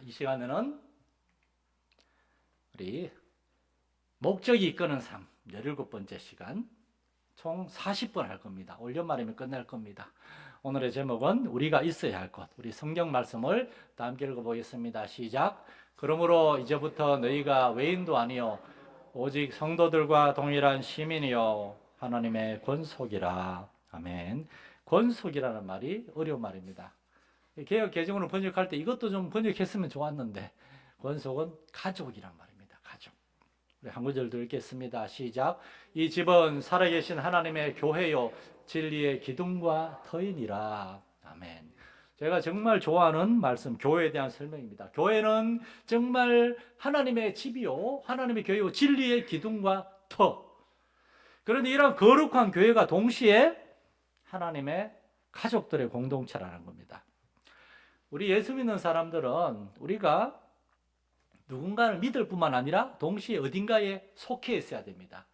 이 시간에는 우리 목적이 이끄는 삶 17번째 시간 총 40번 할 겁니다. 올 연말이면 끝날 겁니다. 오늘의 제목은 우리가 있어야 할 것, 우리 성경 말씀을 다 함께 읽어보겠습니다. 시작. 그러므로 이제부터 너희가 외인도 아니요 오직 성도들과 동일한 시민이요 하나님의 권속이라. 아멘. 권속이라는 말이 어려운 말입니다. 개역 개정으로 번역할 때 이것도 좀 번역했으면 좋았는데, 권속은 가족이란 말입니다. 가족. 우리 한 구절 더 읽겠습니다. 시작. 이 집은 살아계신 하나님의 교회요 진리의 기둥과 터이니라. 아멘. 제가 정말 좋아하는 말씀, 교회에 대한 설명입니다. 교회는 정말 하나님의 집이요 하나님의 교회요 진리의 기둥과 터. 그런데 이런 거룩한 교회가 동시에 하나님의 가족들의 공동체라는 겁니다. 우리 예수 믿는 사람들은 우리가 누군가를 믿을 뿐만 아니라 동시에 어딘가에 속해 있어야 됩니다.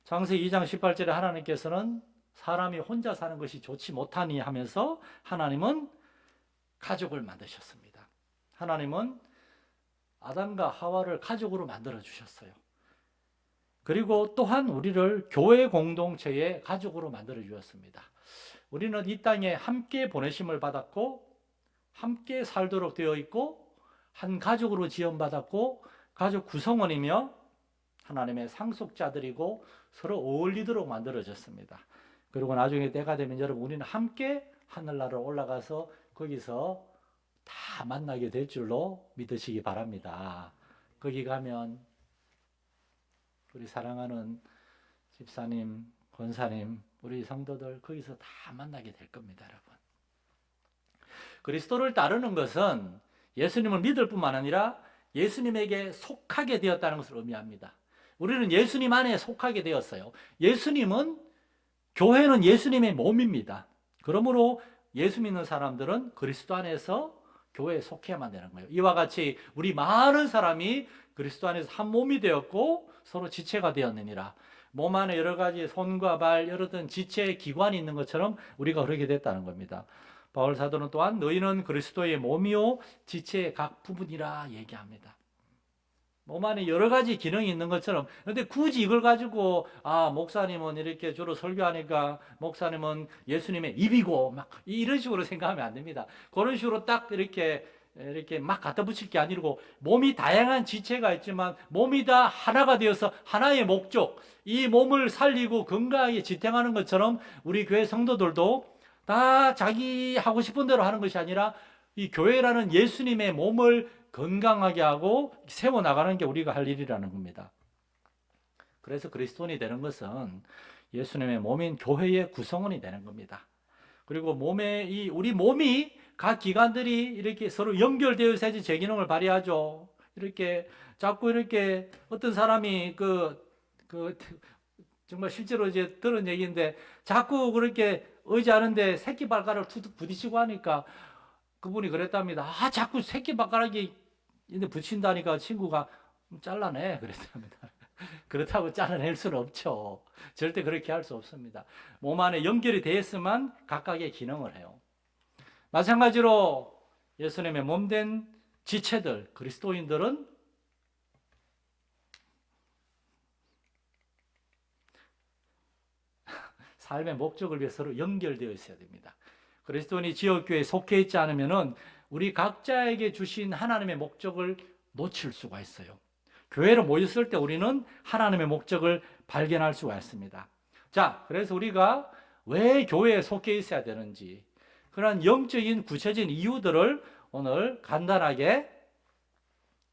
창세기 2장 18절에 하나님께서는 사람이 혼자 사는 것이 좋지 못하니 하면서 하나님은 가족을 만드셨습니다. 하나님은 아담과 하와를 가족으로 만들어 주셨어요. 그리고 또한 우리를 교회 공동체의 가족으로 만들어 주셨습니다. 우리는 이 땅에 함께 보내심을 받았고 함께 살도록 되어 있고 한 가족으로 지원받았고 가족 구성원이며 하나님의 상속자들이고 서로 어울리도록 만들어졌습니다. 그리고 나중에 때가 되면 여러분 우리는 함께 하늘나라로 올라가서 거기서 다 만나게 될 줄로 믿으시기 바랍니다. 거기 가면 우리 사랑하는 집사님, 권사님, 우리 성도들 거기서 다 만나게 될 겁니다, 여러분. 그리스도를 따르는 것은 예수님을 믿을 뿐만 아니라 예수님에게 속하게 되었다는 것을 의미합니다. 우리는 예수님 안에 속하게 되었어요. 예수님은, 교회는 예수님의 몸입니다. 그러므로 예수 믿는 사람들은 그리스도 안에서 교회에 속해야만 되는 거예요. 이와 같이 우리 많은 사람이 그리스도 안에서 한 몸이 되었고 서로 지체가 되었느니라. 몸 안에 여러 가지 손과 발, 여러 든 지체의 기관이 있는 것처럼 우리가 그렇게 됐다는 겁니다. 바울 사도는 또한 너희는 그리스도의 몸이요 지체의 각 부분이라 얘기합니다. 몸 안에 여러 가지 기능이 있는 것처럼. 그런데 굳이 이걸 가지고 목사님은 이렇게 주로 설교하니까 목사님은 예수님의 입이고 막 이런 식으로 생각하면 안 됩니다. 그런 식으로 딱 이렇게 막 갖다 붙일 게 아니고 몸이 다양한 지체가 있지만 몸이 다 하나가 되어서 하나의 목적, 이 몸을 살리고 건강하게 지탱하는 것처럼 우리 교회 성도들도 다 자기 하고 싶은 대로 하는 것이 아니라 이 교회라는 예수님의 몸을 건강하게 하고 세워나가는 게 우리가 할 일이라는 겁니다. 그래서 그리스도인이 되는 것은 예수님의 몸인 교회의 구성원이 되는 겁니다. 그리고 우리 몸이 각 기관들이 이렇게 서로 연결되어야지 제 기능을 발휘하죠. 이렇게 자꾸 이렇게 어떤 사람이 정말 실제로 이제 들은 얘기인데 자꾸 그렇게 의지하는데 새끼발가락을 툭툭 부딪히고 하니까 그분이 그랬답니다. 자꾸 새끼발가락이 붙인다니까 친구가 잘라내 그랬답니다. 그렇다고 잘라낼 수는 없죠. 절대 그렇게 할 수 없습니다. 몸 안에 연결이 되었으면 각각의 기능을 해요. 마찬가지로 예수님의 몸된 지체들, 그리스도인들은 삶의 목적을 위해 서로 연결되어 있어야 됩니다. 그리스도인이 지역교회에 속해 있지 않으면 우리 각자에게 주신 하나님의 목적을 놓칠 수가 있어요. 교회로 모였을 때 우리는 하나님의 목적을 발견할 수가 있습니다. 자, 그래서 우리가 왜 교회에 속해 있어야 되는지 그런 영적인 구체적인 이유들을 오늘 간단하게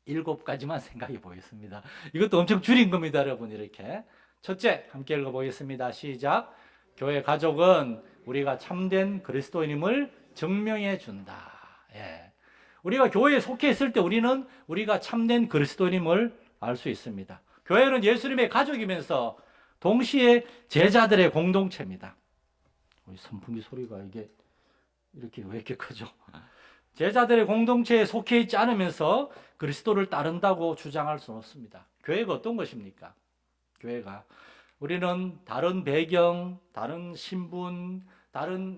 7가지만 생각해 보겠습니다. 이것도 엄청 줄인 겁니다, 여러분. 이렇게. 첫째, 함께 읽어보겠습니다. 시작. 교회 가족은 우리가 참된 그리스도인임을 증명해 준다. 예. 우리가 교회에 속해 있을 때 우리가 참된 그리스도인임을 알 수 있습니다. 교회는 예수님의 가족이면서 동시에 제자들의 공동체입니다. 우리 선풍기 소리가 이게 이렇게 왜 이렇게 크죠? 제자들의 공동체에 속해 있지 않으면서 그리스도를 따른다고 주장할 수는 없습니다. 교회가 어떤 것입니까? 교회가 우리는 다른 배경, 다른 신분,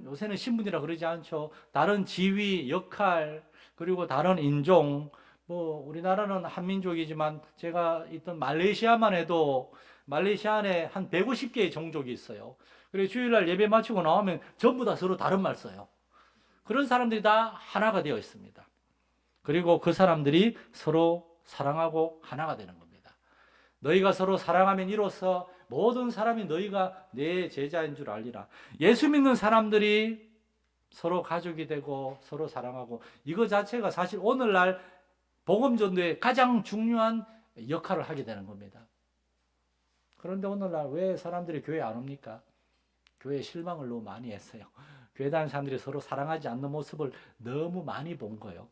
요새는 신분이라 그러지 않죠. 다른 지위, 역할, 그리고 다른 인종, 우리나라는 한민족이지만 제가 있던 말레이시아만 해도 말레이시아 안에 한 150개의 종족이 있어요. 그리고 주일날 예배 마치고 나오면 전부 다 서로 다른 말 써요. 그런 사람들이 다 하나가 되어 있습니다. 그리고 그 사람들이 서로 사랑하고 하나가 되는 겁니다. 너희가 서로 사랑하면 이로써 모든 사람이 너희가 내 제자인 줄 알리라. 예수 믿는 사람들이 서로 가족이 되고 서로 사랑하고, 이거 자체가 사실 오늘날 복음 전도에 가장 중요한 역할을 하게 되는 겁니다. 그런데 오늘날 왜 사람들이 교회 안 옵니까? 교회에 실망을 너무 많이 했어요. 교회 다니는 사람들이 서로 사랑하지 않는 모습을 너무 많이 본 거예요.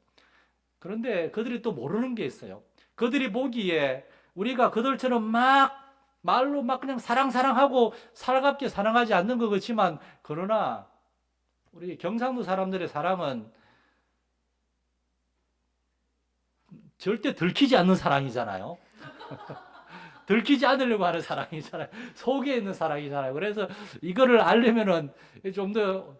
그런데 그들이 또 모르는 게 있어요. 그들이 보기에 우리가 그들처럼 말로 그냥 사랑하고 살갑게 사랑하지 않는 것 같지만, 그러나 우리 경상도 사람들의 사랑은 절대 들키지 않는 사랑이잖아요. 들키지 않으려고 하는 사랑이잖아요. 속에 있는 사랑이잖아요. 그래서 이거를 알려면은 좀 더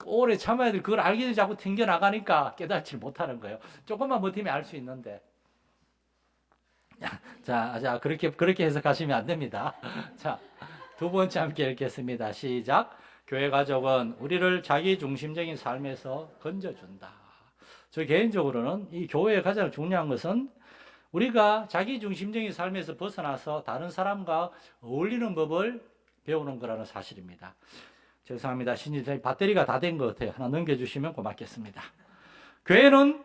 오래 참아야 돼. 그걸 알기 전에 자꾸 튕겨나가니까 깨닫지 못하는 거예요. 조금만 버티면 알 수 있는데. 자, 그렇게 해석하시면 안 됩니다. 자, 두 번째 함께 읽겠습니다. 시작. 교회 가족은 우리를 자기 중심적인 삶에서 건져준다. 저 개인적으로는 이 교회의 가장 중요한 것은 우리가 자기 중심적인 삶에서 벗어나서 다른 사람과 어울리는 법을 배우는 거라는 사실입니다. 죄송합니다. 신지 배터리가 다 된 것 같아요. 하나 넘겨주시면 고맙겠습니다. 교회는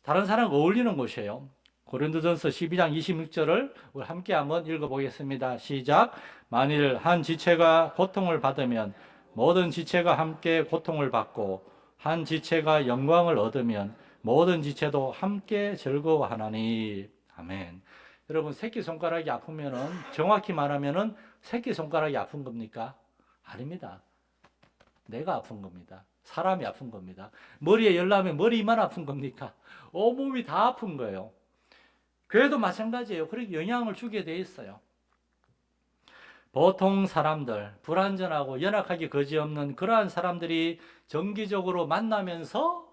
다른 사람과 어울리는 곳이에요. 고린도전서 12장 26절을 우리 함께 한번 읽어보겠습니다. 시작. 만일 한 지체가 고통을 받으면 모든 지체가 함께 고통을 받고, 한 지체가 영광을 얻으면 모든 지체도 함께 즐거워하나니. 아멘. 여러분, 새끼손가락이 아프면은, 정확히 말하면은 새끼손가락이 아픈 겁니까? 아닙니다. 내가 아픈 겁니다. 사람이 아픈 겁니다. 머리에 열 나면 머리만 아픈 겁니까? 온몸이 다 아픈 거예요. 교회도 마찬가지예요. 그렇게 영향을 주게 돼 있어요. 보통 사람들, 불완전하고 연약하기 거지없는 그러한 사람들이 정기적으로 만나면서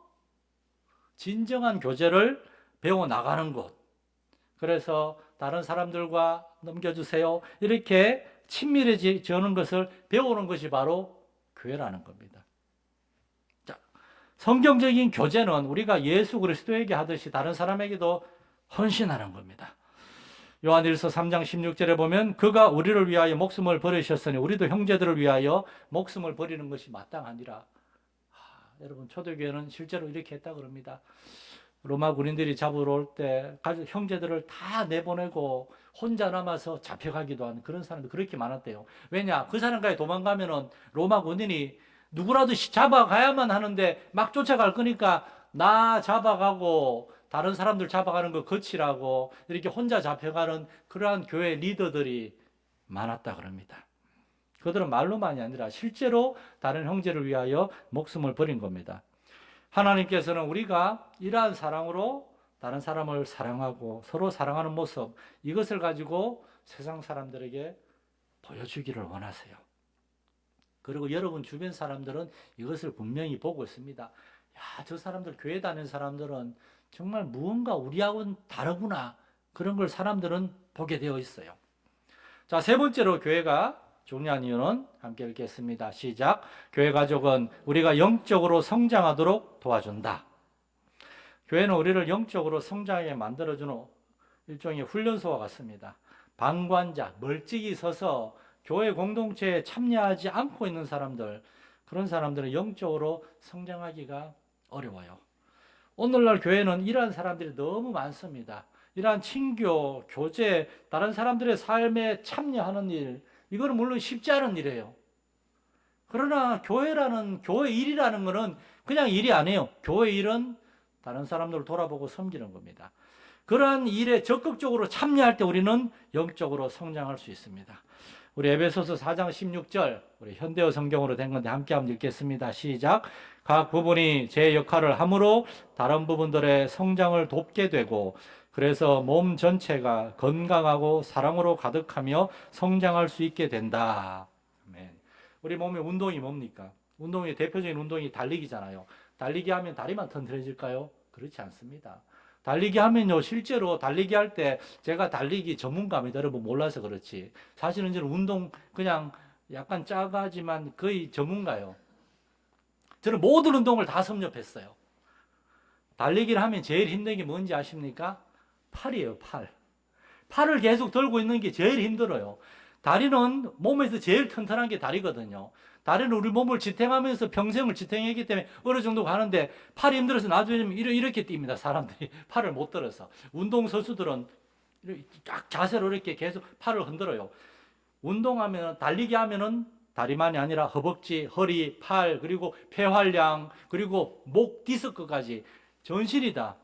진정한 교제를 배워나가는 곳. 그래서 다른 사람들과 넘겨주세요. 이렇게 친밀해지는 것을 배우는 것이 바로 교회라는 겁니다. 자, 성경적인 교제는 우리가 예수 그리스도에게 하듯이 다른 사람에게도 헌신하는 겁니다. 요한일서 3장 16절에 보면 그가 우리를 위하여 목숨을 버리셨으니 우리도 형제들을 위하여 목숨을 버리는 것이 마땅하니라. 여러분, 초대교회는 실제로 이렇게 했다 그럽니다. 로마 군인들이 잡으러 올 때 형제들을 다 내보내고 혼자 남아서 잡혀가기도 하는 그런 사람들 그렇게 많았대요. 왜냐? 그 사람까지 도망가면은 로마 군인이 누구라도 잡아가야만 하는데 막 쫓아갈 거니까 나 잡아가고 다른 사람들 잡아가는 거 거치라고 이렇게 혼자 잡혀가는 그러한 교회 리더들이 많았다 그럽니다. 그들은 말로만이 아니라 실제로 다른 형제를 위하여 목숨을 버린 겁니다. 하나님께서는 우리가 이러한 사랑으로 다른 사람을 사랑하고 서로 사랑하는 모습, 이것을 가지고 세상 사람들에게 보여주기를 원하세요. 그리고 여러분 주변 사람들은 이것을 분명히 보고 있습니다. 야, 저 사람들, 교회 다니는 사람들은 정말 무언가 우리하고는 다르구나. 그런 걸 사람들은 보게 되어 있어요. 자, 세 번째로 교회가 중요한 이유는 함께 읽겠습니다. 시작. 교회 가족은 우리가 영적으로 성장하도록 도와준다. 교회는 우리를 영적으로 성장하게 만들어주는 일종의 훈련소와 같습니다. 방관자, 멀찍이 서서 교회 공동체에 참여하지 않고 있는 사람들, 그런 사람들은 영적으로 성장하기가 어려워요. 오늘날 교회는 이러한 사람들이 너무 많습니다. 이러한 친교, 교제, 다른 사람들의 삶에 참여하는 일, 이거는 물론 쉽지 않은 일이에요. 그러나 교회 일이라는 것은 그냥 일이 아니에요. 교회 일은 다른 사람들을 돌아보고 섬기는 겁니다. 그러한 일에 적극적으로 참여할 때 우리는 영적으로 성장할 수 있습니다. 우리 에베소서 4장 16절, 우리 현대어 성경으로 된 건데 함께 한번 읽겠습니다. 시작. 각 부분이 제 역할을 함으로 다른 부분들의 성장을 돕게 되고, 그래서 몸 전체가 건강하고 사랑으로 가득하며 성장할 수 있게 된다. 아멘. 우리 몸의 운동이 뭡니까? 운동의 대표적인 운동이 달리기잖아요. 달리기 하면 다리만 튼튼해질까요? 그렇지 않습니다. 달리기 하면요, 실제로 달리기 할 때 제가 달리기 전문가입니다. 여러분 몰라서 그렇지. 사실은 저는 운동 그냥 약간 짜가지만 거의 전문가예요. 저는 모든 운동을 다 섭렵했어요. 달리기를 하면 제일 힘든 게 뭔지 아십니까? 팔이에요, 팔. 팔을 계속 들고 있는 게 제일 힘들어요. 다리는 몸에서 제일 튼튼한 게 다리거든요. 다리는 우리 몸을 지탱하면서 평생을 지탱했기 때문에 어느 정도 가는데 팔이 힘들어서 나중에 이렇게 뜁니다. 사람들이 팔을 못 들어서. 운동선수들은 쫙 자세로 이렇게 계속 팔을 흔들어요. 운동하면 달리기 하면은 다리만이 아니라 허벅지, 허리, 팔, 그리고 폐활량, 그리고 목 디스크까지 전신이다.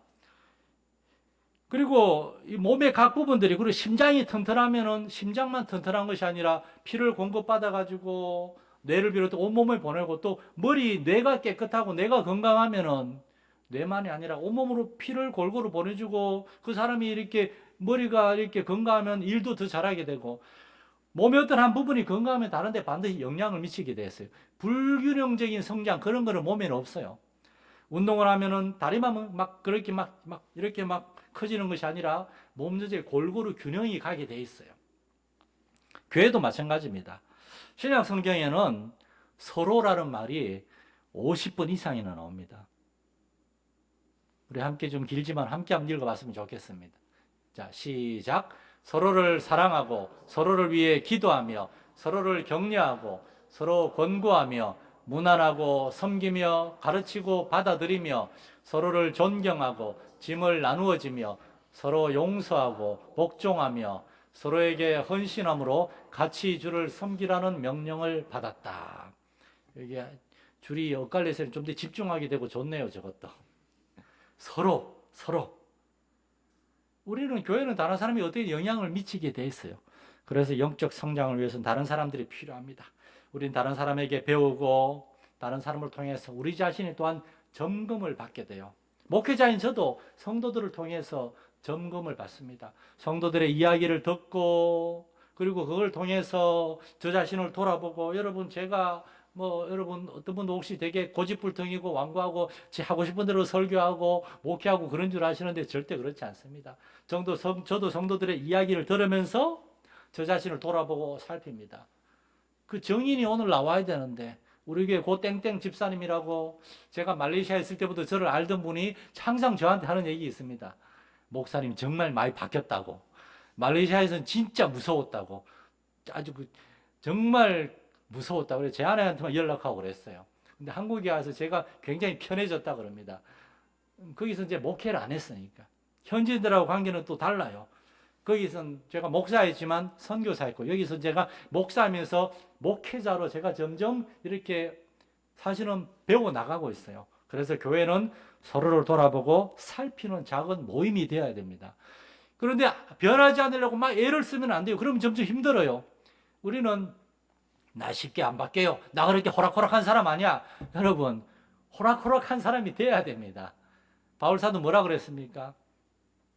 그리고 이 몸의 각 부분들이, 그리고 심장이 튼튼하면은 심장만 튼튼한 것이 아니라 피를 공급받아 가지고 뇌를 비롯해 온몸을 보내고, 또 머리, 뇌가 깨끗하고 뇌가 건강하면은 뇌만이 아니라 온몸으로 피를 골고루 보내주고, 그 사람이 이렇게 머리가 이렇게 건강하면 일도 더 잘하게 되고, 몸의 어떤 한 부분이 건강하면 다른 데 반드시 영향을 미치게 됐어요. 불균형적인 성장, 그런 거는 몸에는 없어요. 운동을 하면은 다리만 막 그렇게 이렇게 막 커지는 것이 아니라 몸 전체에 골고루 균형이 가게 돼 있어요. 교회도 마찬가지입니다. 신약 성경에는 서로라는 말이 50번 이상이나 나옵니다. 우리 함께 좀 길지만 함께 한번 읽어봤으면 좋겠습니다. 자, 시작. 서로를 사랑하고 서로를 위해 기도하며 서로를 격려하고 서로 권고하며 무난하고 섬기며 가르치고 받아들이며 서로를 존경하고 짐을 나누어지며 서로 용서하고 복종하며 서로에게 헌신함으로 같이 주를 섬기라는 명령을 받았다. 이게 줄이 엇갈려서 좀 더 집중하게 되고 좋네요. 저것도 서로 우리는, 교회는 다른 사람이 어떻게 영향을 미치게 돼 있어요. 그래서 영적 성장을 위해서는 다른 사람들이 필요합니다. 우린 다른 사람에게 배우고 다른 사람을 통해서 우리 자신이 또한 점검을 받게 돼요. 목회자인 저도 성도들을 통해서 점검을 받습니다. 성도들의 이야기를 듣고, 그리고 그걸 통해서 저 자신을 돌아보고, 여러분 제가 여러분 어떤 분도 혹시 되게 고집불통이고 완고하고 하고 싶은 대로 설교하고 목회하고 그런 줄 아시는데 절대 그렇지 않습니다. 저도 성도들의 이야기를 들으면서 저 자신을 돌아보고 살핍니다. 그 정인이 오늘 나와야 되는데, 우리 교회 고 땡땡 집사님이라고, 제가 말레이시아에 있을 때부터 저를 알던 분이 항상 저한테 하는 얘기 있습니다. 목사님 정말 많이 바뀌었다고, 말레이시아에서는 진짜 무서웠다고, 아주 정말 무서웠다고. 그래서 제 아내한테만 연락하고 그랬어요. 근데 한국에 와서 제가 굉장히 편해졌다 그럽니다. 거기서 이제 목회를 안 했으니까. 현지인들하고 관계는 또 달라요. 거기선 제가 목사였지만 선교사였고, 여기서 제가 목사하면서 목회자로 제가 점점 이렇게 사실은 배워 나가고 있어요. 그래서 교회는 서로를 돌아보고 살피는 작은 모임이 되어야 됩니다. 그런데 변하지 않으려고 막 애를 쓰면 안 돼요. 그러면 점점 힘들어요. 우리는 나 쉽게 안 바뀌어요, 나 그렇게 호락호락한 사람 아니야. 여러분, 호락호락한 사람이 돼야 됩니다. 바울사도 뭐라 그랬습니까?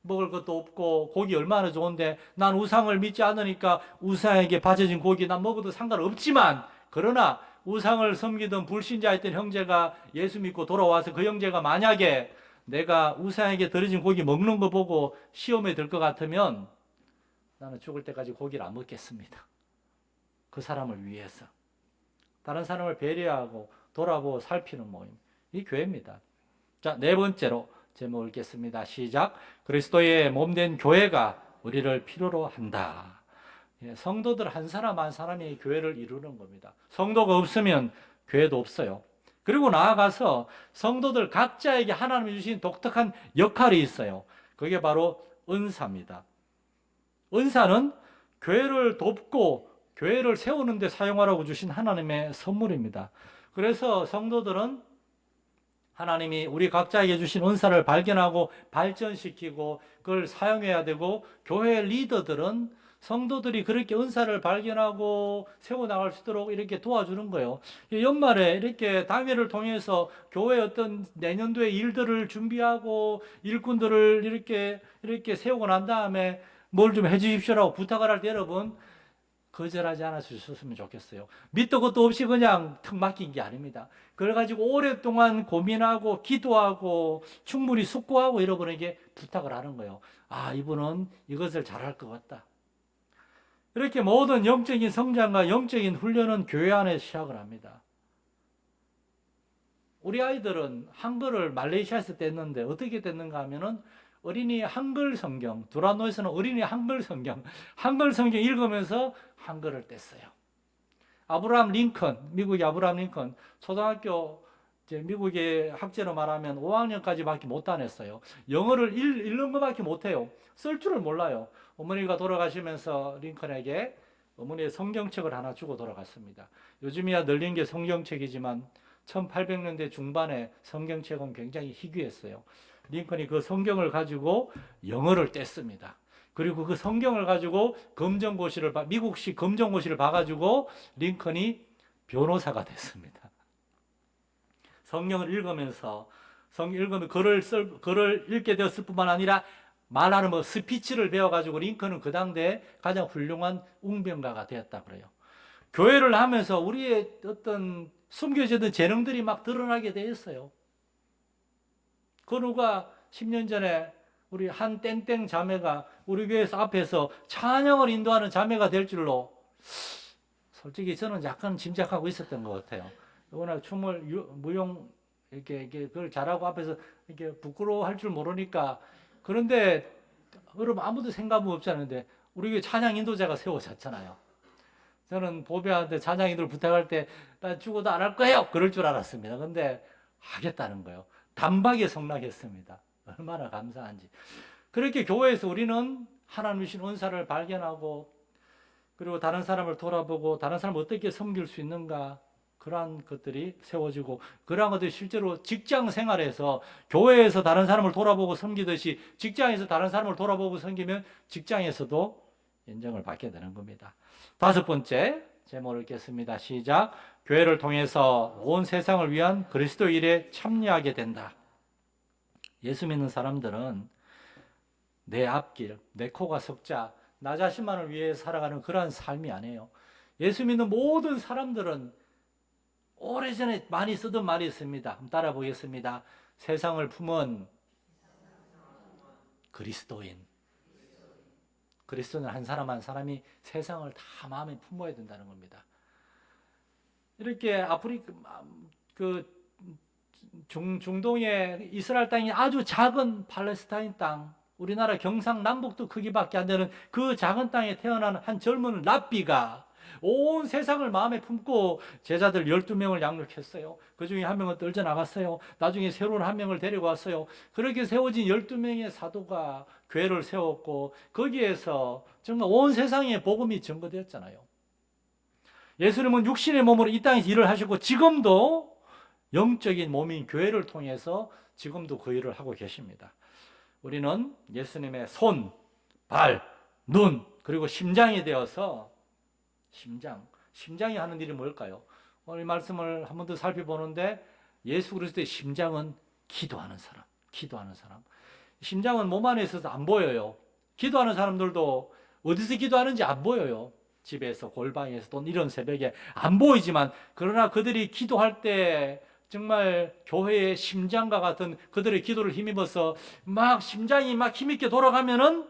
먹을 것도 없고 고기 얼마나 좋은데 난 우상을 믿지 않으니까 우상에게 바쳐진 고기 난 먹어도 상관없지만, 그러나 우상을 섬기던 불신자였던 형제가 예수 믿고 돌아와서 그 형제가 만약에 내가 우상에게 드려진 고기 먹는 거 보고 시험에 들 것 같으면 나는 죽을 때까지 고기를 안 먹겠습니다. 그 사람을 위해서 다른 사람을 배려하고 돌아보고 살피는 모임, 이 교회입니다. 자, 네 번째로 제목 읽겠습니다. 시작. 그리스도의 몸된 교회가 우리를 필요로 한다. 성도들 한 사람 한 사람이 교회를 이루는 겁니다. 성도가 없으면 교회도 없어요. 그리고 나아가서 성도들 각자에게 하나님이 주신 독특한 역할이 있어요. 그게 바로 은사입니다. 은사는 교회를 돕고 교회를 세우는 데 사용하라고 주신 하나님의 선물입니다. 그래서 성도들은 하나님이 우리 각자에게 주신 은사를 발견하고 발전시키고 그걸 사용해야 되고, 교회 리더들은 성도들이 그렇게 은사를 발견하고 세워나갈 수 있도록 이렇게 도와주는 거예요. 연말에 이렇게 당회를 통해서 교회 어떤 내년도의 일들을 준비하고 일꾼들을 이렇게 세우고 난 다음에 뭘 좀 해주십시오라고 부탁을 할 때, 여러분 거절하지 않아 주셨으면 좋겠어요. 밑도 끝도 없이 그냥 턱 맡긴 게 아닙니다. 그래가지고 오랫동안 고민하고 기도하고 충분히 숙고하고 여러분에게 부탁을 하는 거예요. 아, 이분은 이것을 잘할 것 같다. 이렇게 모든 영적인 성장과 영적인 훈련은 교회 안에서 시작을 합니다. 우리 아이들은 한글을 말레이시아에서 뗐는데 어떻게 뗐는가 하면은 어린이 한글 성경, 두란노에서는 어린이 한글 성경, 한글 성경 읽으면서 한글을 뗐어요. 아브라함 링컨, 미국의 아브라함 링컨, 초등학교 이제 미국의 학제로 말하면 5학년까지밖에 못 다녔어요. 영어를 읽는 것밖에 못해요. 쓸 줄을 몰라요. 어머니가 돌아가시면서 링컨에게 어머니의 성경책을 하나 주고 돌아갔습니다. 요즘이야 늘린 게 성경책이지만 1800년대 중반에 성경책은 굉장히 희귀했어요. 링컨이 그 성경을 가지고 영어를 뗐습니다. 그리고 그 성경을 가지고 검정고시를 미국식 검정고시를 봐가지고 링컨이 변호사가 됐습니다. 성경을 읽으면서 읽으면 글을 읽게 되었을 뿐만 아니라 말하는 뭐 스피치를 배워가지고 링컨은 그 당대에 가장 훌륭한 웅변가가 되었다 그래요. 교회를 하면서 우리의 어떤 숨겨지던 재능들이 막 드러나게 되었어요. 그 누가 10년 전에 우리 한 땡땡 자매가 우리 교회에서 앞에서 찬양을 인도하는 자매가 될 줄로 솔직히 저는 약간 짐작하고 있었던 것 같아요. 워낙 춤을 무용 이렇게 그걸 잘하고 앞에서 이렇게 부끄러워할 줄 모르니까. 그런데 여러분 아무도 생각 없지 않은데 우리 교회 찬양 인도자가 세워졌잖아요. 저는 보배한테 찬양 인도를 부탁할 때 나 죽어도 안 할 거예요. 그럴 줄 알았습니다. 근데 하겠다는 거예요. 단박에 성락했습니다. 얼마나 감사한지. 그렇게 교회에서 우리는 하나님 주신 은사를 발견하고 그리고 다른 사람을 돌아보고 다른 사람을 어떻게 섬길 수 있는가 그러한 것들이 세워지고 그러한 것들이 실제로 직장 생활에서 교회에서 다른 사람을 돌아보고 섬기듯이 직장에서 다른 사람을 돌아보고 섬기면 직장에서도 인정을 받게 되는 겁니다. 다섯 번째 제목을 읽겠습니다. 시작. 교회를 통해서 온 세상을 위한 그리스도 일에 참여하게 된다. 예수 믿는 사람들은 내 앞길, 내 코가 석자, 나 자신만을 위해 살아가는 그러한 삶이 아니에요. 예수 믿는 모든 사람들은 오래전에 많이 쓰던 말이 있습니다. 한번 따라 보겠습니다. 세상을 품은 그리스도인. 그리스도는 한 사람 한 사람이 세상을 다 마음에 품어야 된다는 겁니다. 이렇게 아프리카 중동의 이스라엘 땅이 아주 작은 팔레스타인 땅, 우리나라 경상남북도 크기밖에 안 되는 그 작은 땅에 태어난 한 젊은 랍비가 온 세상을 마음에 품고 제자들 12명을 양육했어요. 그 중에 한 명은 떨쳐나갔어요. 나중에 새로운 한 명을 데리고 왔어요. 그렇게 세워진 12명의 사도가 교회를 세웠고 거기에서 정말 온 세상에 복음이 전거되었잖아요. 예수님은 육신의 몸으로 이 땅에서 일을 하시고 지금도 영적인 몸인 교회를 통해서 지금도 그 일을 하고 계십니다. 우리는 예수님의 손, 발, 눈, 그리고 심장이 되어서 심장이 하는 일이 뭘까요? 오늘 말씀을 한 번 더 살펴보는데 예수 그리스도의 심장은 기도하는 사람. 심장은 몸 안에 있어서 안 보여요. 기도하는 사람들도 어디서 기도하는지 안 보여요. 집에서, 골방에서, 또는 이런 새벽에 안 보이지만 그러나 그들이 기도할 때 정말 교회의 심장과 같은 그들의 기도를 힘입어서 막 심장이 막 힘있게 돌아가면은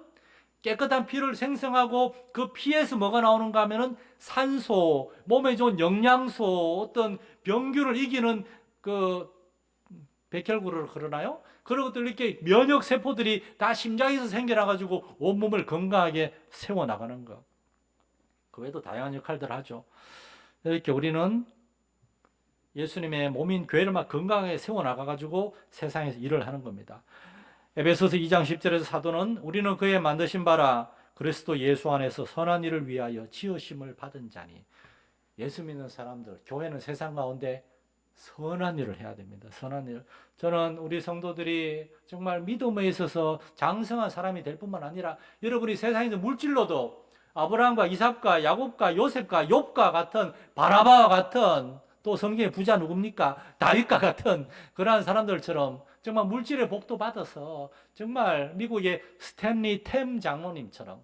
깨끗한 피를 생성하고 그 피에서 뭐가 나오는가 하면은 산소, 몸에 좋은 영양소, 어떤 병균을 이기는 그 백혈구를 그러나요? 그런 것들 이렇게 면역 세포들이 다 심장에서 생겨나가지고 온몸을 건강하게 세워나가는 것. 그 외에도 다양한 역할들을 하죠. 이렇게 우리는 예수님의 몸인 교회를 막 건강하게 세워나가가지고 세상에서 일을 하는 겁니다. 에베소서 2장 10절에서 사도는 우리는 그의 만드신 바라 그리스도 예수 안에서 선한 일을 위하여 지으심을 받은 자니. 예수 믿는 사람들, 교회는 세상 가운데 선한 일을 해야 됩니다. 선한 일. 저는 우리 성도들이 정말 믿음에 있어서 장성한 사람이 될 뿐만 아니라 여러분이 세상에서 물질로도 아브라함과 이삭과 야곱과 요셉과 욥과 같은 바라바와 같은 또 성경의 부자 누굽니까? 다윗과 같은 그러한 사람들처럼 정말 물질의 복도 받아서 정말 미국의 스탠리 템 장로님처럼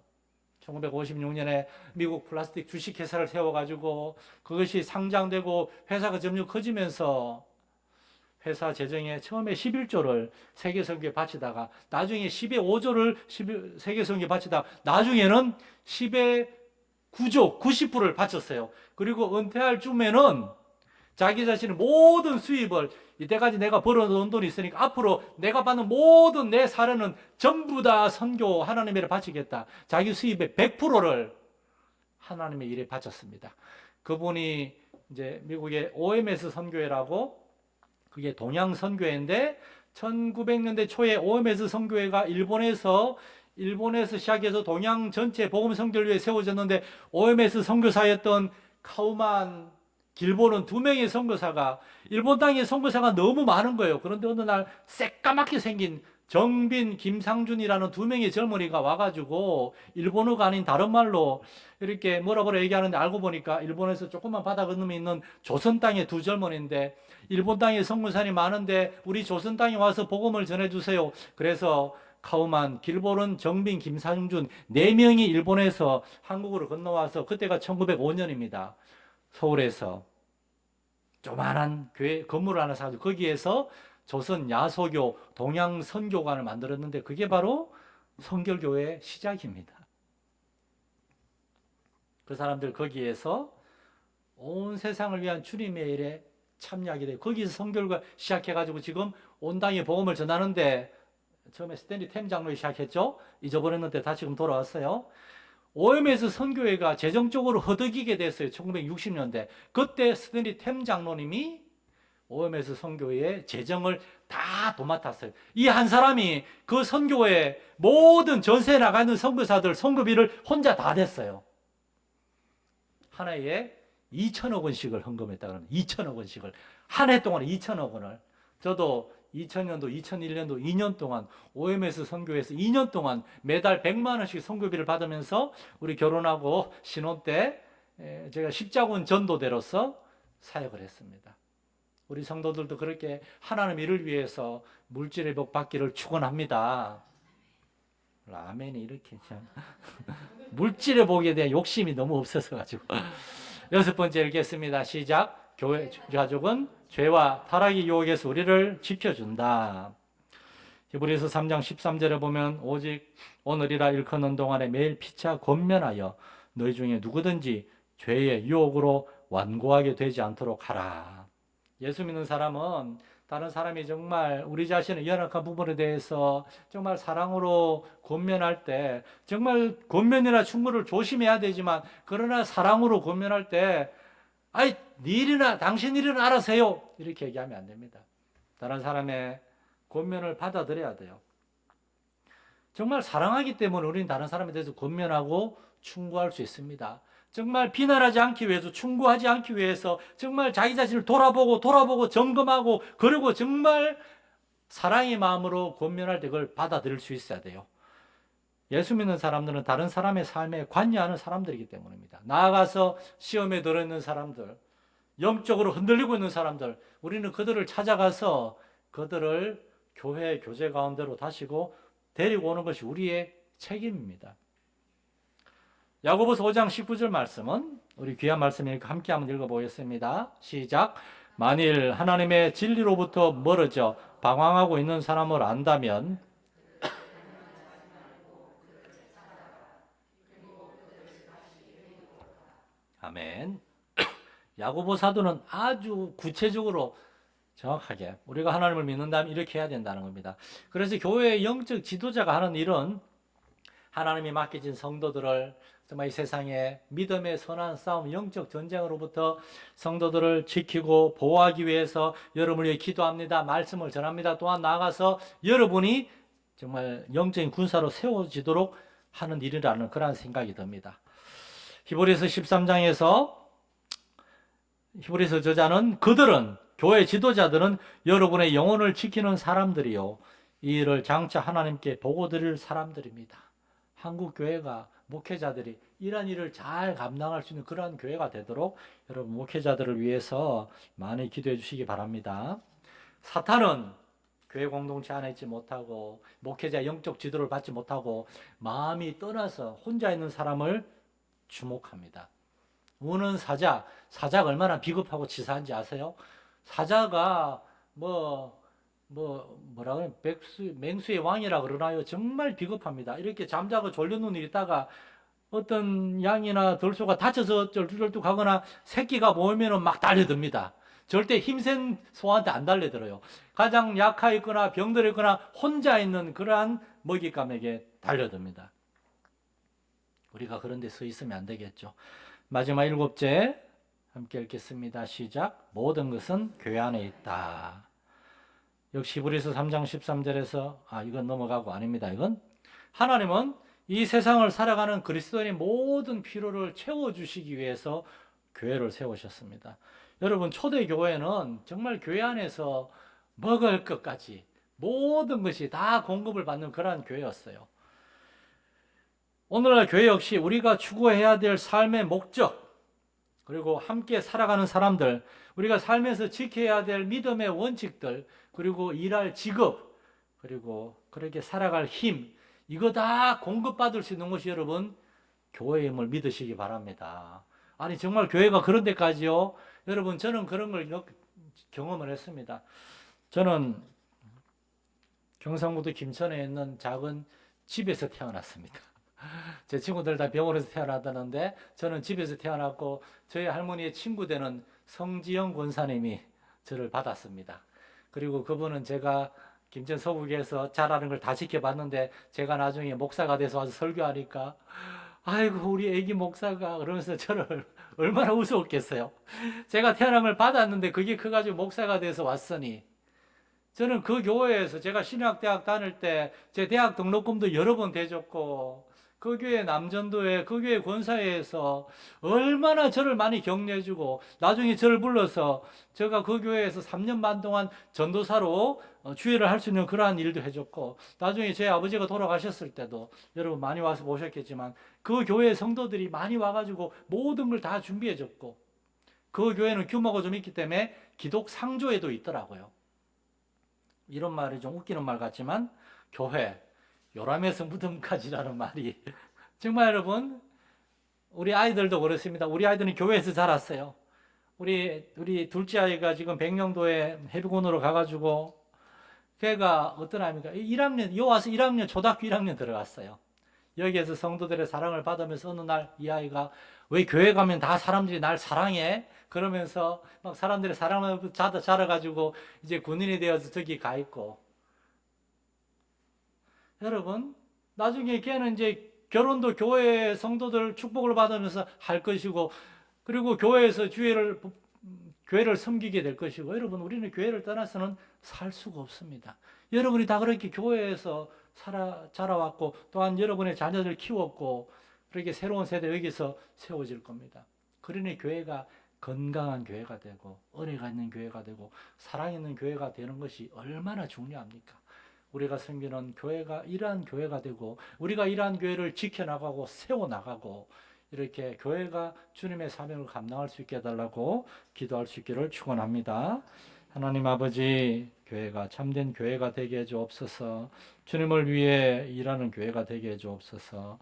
1956년에 미국 플라스틱 주식회사를 세워가지고 그것이 상장되고 회사가 점점 커지면서 회사 재정에 처음에 11조를 세계선교에 바치다가 나중에 10의 5조를 세계선교에 바치다가 나중에는 10의 9조, 90%를 바쳤어요. 그리고 은퇴할 쯤에는 자기 자신의 모든 수입을 이때까지 내가 벌어놓은 돈이 있으니까 앞으로 내가 받는 모든 내 사례는 전부 다 선교 하나님의 일에 바치겠다. 자기 수입의 100%를 하나님의 일에 바쳤습니다. 그분이 이제 미국의 OMS 선교회라고, 그게 동양 선교회인데 1900년대 초에 OMS 선교회가 일본에서 시작해서 동양 전체 복음 선교를 위해 세워졌는데, OMS 선교사였던 카우만 길보는 2명의 선교사가, 일본 땅에 선교사가 너무 많은 거예요. 그런데 어느 날 새까맣게 생긴 정빈, 김상준이라는 2명의 젊은이가 와가지고 일본어가 아닌 다른 말로 이렇게 뭐라 얘기하는데, 알고 보니까 일본에서 조금만 바다 건너에 있는 조선 땅의 2 젊은이인데, 일본 땅에 선교사님이 많은데 우리 조선 땅에 와서 복음을 전해주세요. 그래서 카우만, 길보른, 정빈, 김상준 4명이 일본에서 한국으로 건너와서, 그때가 1905년입니다. 서울에서 조만한 교회 건물을 하나 사가지고 거기에서 조선 야소교 동양 선교관을 만들었는데, 그게 바로 성결교회의 시작입니다. 그 사람들 거기에서 온 세상을 위한 주님의 일에 참여하게 돼요. 거기서 성결교가 시작해가지고 지금 온 땅에 복음을 전하는데, 처음에 스탠리 템 장로이 시작했죠. 잊어버렸는데 다시금 돌아왔어요. OMS 선교회가 재정적으로 허덕이게 됐어요. 1960년대. 그때 스탠리 템 장로님이 OMS 선교회의 재정을 다 도맡았어요. 이 한 사람이 그 선교회 모든 전세에 나가 있는 선교사들 선교비를 혼자 다 냈어요. 한 해에 2천억 원씩을 헌금했다 그러면 2천억 원씩을 한 해 동안 2천억 원을. 저도 2000년도, 2001년도 2년 동안 OMS 선교회에서 2년 동안 매달 100만 원씩 선교비를 받으면서 우리 결혼하고 신혼 때 제가 십자군 전도대로서 사역을 했습니다. 우리 성도들도 그렇게 하나님 일을 위해서 물질의 복 받기를 축원합니다. 아멘이 이렇게 참 물질의 복에 대한 욕심이 너무 없어서 가지고. 6번째 읽겠습니다. 시작. 교회 가족은 죄와 타락의 유혹에서 우리를 지켜준다. 히브리서 3장 13절에 보면, 오직 오늘이라 일컫는 동안에 매일 피차 권면하여 너희 중에 누구든지 죄의 유혹으로 완고하게 되지 않도록 하라. 예수 믿는 사람은 다른 사람이 정말 우리 자신의 연약한 부분에 대해서 정말 사랑으로 권면할 때, 정말 권면이나 충고를 조심해야 되지만, 그러나 사랑으로 권면할 때 아이, 네 일이나 당신 일은 알아서 해요, 이렇게 얘기하면 안 됩니다. 다른 사람의 권면을 받아들여야 돼요. 정말 사랑하기 때문에 우리는 다른 사람에 대해서 권면하고 충고할 수 있습니다. 정말 비난하지 않기 위해서, 충고하지 않기 위해서 정말 자기 자신을 돌아보고 점검하고, 그리고 정말 사랑의 마음으로 권면할 때 그걸 받아들일 수 있어야 돼요. 예수 믿는 사람들은 다른 사람의 삶에 관여하는 사람들이기 때문입니다. 나아가서 시험에 들어있는 사람들, 영적으로 흔들리고 있는 사람들, 우리는 그들을 찾아가서 그들을 교회 교제 가운데로 다시고 데리고 오는 것이 우리의 책임입니다. 야고보서 5장 19절 말씀은 우리 귀한 말씀이니까 함께 한번 읽어보겠습니다. 시작. 만일 하나님의 진리로부터 멀어져 방황하고 있는 사람을 안다면 아멘. 야고보 사도는 아주 구체적으로 정확하게 우리가 하나님을 믿는다면 이렇게 해야 된다는 겁니다. 그래서 교회의 영적 지도자가 하는 일은 하나님이 맡겨진 성도들을 정말 이 세상에 믿음의 선한 싸움, 영적 전쟁으로부터 성도들을 지키고 보호하기 위해서 여러분을 위해 기도합니다. 말씀을 전합니다. 또한 나아가서 여러분이 정말 영적인 군사로 세워지도록 하는 일이라는 그런 생각이 듭니다. 히브리서 13장에서 히브리서 저자는, 그들은, 교회 지도자들은 여러분의 영혼을 지키는 사람들이요, 이 일을 장차 하나님께 보고 드릴 사람들입니다. 한국 교회가, 목회자들이 이러한 일을 잘 감당할 수 있는 그러한 교회가 되도록 여러분 목회자들을 위해서 많이 기도해 주시기 바랍니다. 사탄은 교회 공동체 안에 있지 못하고 목회자 영적 지도를 받지 못하고 마음이 떠나서 혼자 있는 사람을 주목합니다. 우는 사자가 얼마나 비겁하고 치사한지 아세요? 사자가 뭐라 그래, 맹수의 왕이라 그러나요? 정말 비겁합니다. 이렇게 잠자고 졸려 눈을 있다가 어떤 양이나 들소가 다쳐서 쩔뚝쩔뚝하거나 새끼가 모이면은 막 달려듭니다. 절대 힘센 소한테 안 달려들어요. 가장 약하 있거나 병들어 있거나 혼자 있는 그러한 먹잇감에게 달려듭니다. 우리가 그런 데 서 있으면 안 되겠죠. 마지막 일곱째 함께 읽겠습니다. 시작. 모든 것은 교회 안에 있다. 역시 히브리서 3장 13절에서 이건 넘어가고 아닙니다. 이건 하나님은 이 세상을 살아가는 그리스도인의 모든 필요를 채워주시기 위해서 교회를 세우셨습니다. 여러분 초대교회는 정말 교회 안에서 먹을 것까지 모든 것이 다 공급을 받는 그러한 교회였어요. 오늘날 교회 역시 우리가 추구해야 될 삶의 목적, 그리고 함께 살아가는 사람들, 우리가 삶에서 지켜야 될 믿음의 원칙들, 그리고 일할 직업, 그리고 그렇게 살아갈 힘, 이거 다 공급받을 수 있는 것이 여러분 교회임을 믿으시기 바랍니다. 아니 정말 교회가 그런 데까지요? 여러분 저는 그런 걸 경험을 했습니다. 저는 경상북도 김천에 있는 작은 집에서 태어났습니다. 제 친구들 다 병원에서 태어났다는데 저는 집에서 태어났고 저희 할머니의 친구 되는 성지영 권사님이 저를 받았습니다. 그리고 그분은 제가 김천 서구에서 자라는 걸 다 지켜봤는데 제가 나중에 목사가 돼서 와서 설교하니까 아이고 우리 애기 목사가 그러면서 저를 얼마나 우스웠겠어요. 제가 태어난 걸 받았는데 그게 커가지고 목사가 돼서 왔으니 저는 그 교회에서 제가 신학대학 다닐 때 제 대학 등록금도 여러 번 대줬고 그 교회 남전도에 그 교회 권사회에서 얼마나 저를 많이 격려해주고 나중에 저를 불러서 제가 그 교회에서 3년 반 동안 전도사로 주일을 할 수 있는 그러한 일도 해줬고 나중에 제 아버지가 돌아가셨을 때도 여러분 많이 와서 보셨겠지만 그 교회 성도들이 많이 와가지고 모든 걸 다 준비해줬고 그 교회는 규모가 좀 있기 때문에 기독 상조에도 있더라고요. 이런 말이 좀 웃기는 말 같지만 교회 요람에서 무덤까지라는 말이 정말 여러분 우리 아이들도 그렇습니다. 우리 아이들은 교회에서 자랐어요. 우리 둘째 아이가 지금 백령도에 해비군으로 가가지고 걔가 어떤 아이입니까? 1학년 요 와서 1학년 초등학교 1학년 들어갔어요. 여기에서 성도들의 사랑을 받으면서 어느 날 이 아이가 왜 교회 가면 다 사람들이 날 사랑해? 그러면서 막 사람들의 사랑을 자라가지고 이제 군인이 되어서 저기 가 있고 여러분 나중에 걔는 이제 결혼도 교회 성도들 축복을 받으면서 할 것이고 그리고 교회에서 교회를 섬기게 될 것이고 여러분 우리는 교회를 떠나서는 살 수가 없습니다. 여러분이 다 그렇게 교회에서 자라왔고 또한 여러분의 자녀들 키웠고 그렇게 새로운 세대 여기서 세워질 겁니다. 그러니 교회가 건강한 교회가 되고 은혜가 있는 교회가 되고 사랑 있는 교회가 되는 것이 얼마나 중요합니까? 우리가 섬기는 교회가 이러한 교회가 되고 우리가 이러한 교회를 지켜나가고 세워나가고 이렇게 교회가 주님의 사명을 감당할 수 있게 해달라고 기도할 수 있기를 축원합니다. 하나님 아버지 교회가 참된 교회가 되게 해 주옵소서. 주님을 위해 일하는 교회가 되게 해 주옵소서.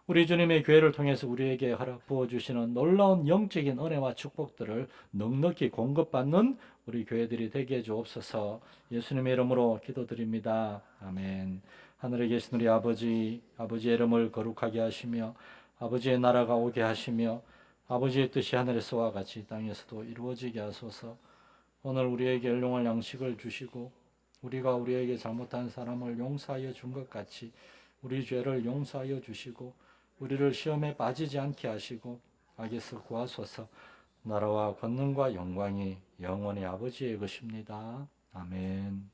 우리 주님의 교회를 통해서 우리에게 부어주시는 놀라운 영적인 은혜와 축복들을 넉넉히 공급받는 우리 교회들이 되게 해 주옵소서. 예수님의 이름으로 기도드립니다. 아멘. 하늘에 계신 우리 아버지의 이름을 거룩하게 하시며 아버지의 나라가 오게 하시며 아버지의 뜻이 하늘에서와 같이 땅에서도 이루어지게 하소서. 오늘 우리에게 일용할 양식을 주시고 우리가 우리에게 잘못한 사람을 용서하여 준 것 같이 우리 죄를 용서하여 주시고 우리를 시험에 빠지지 않게 하시고 악에서 구하소서. 나라와 권능과 영광이 영원히 아버지의 것입니다. 아멘.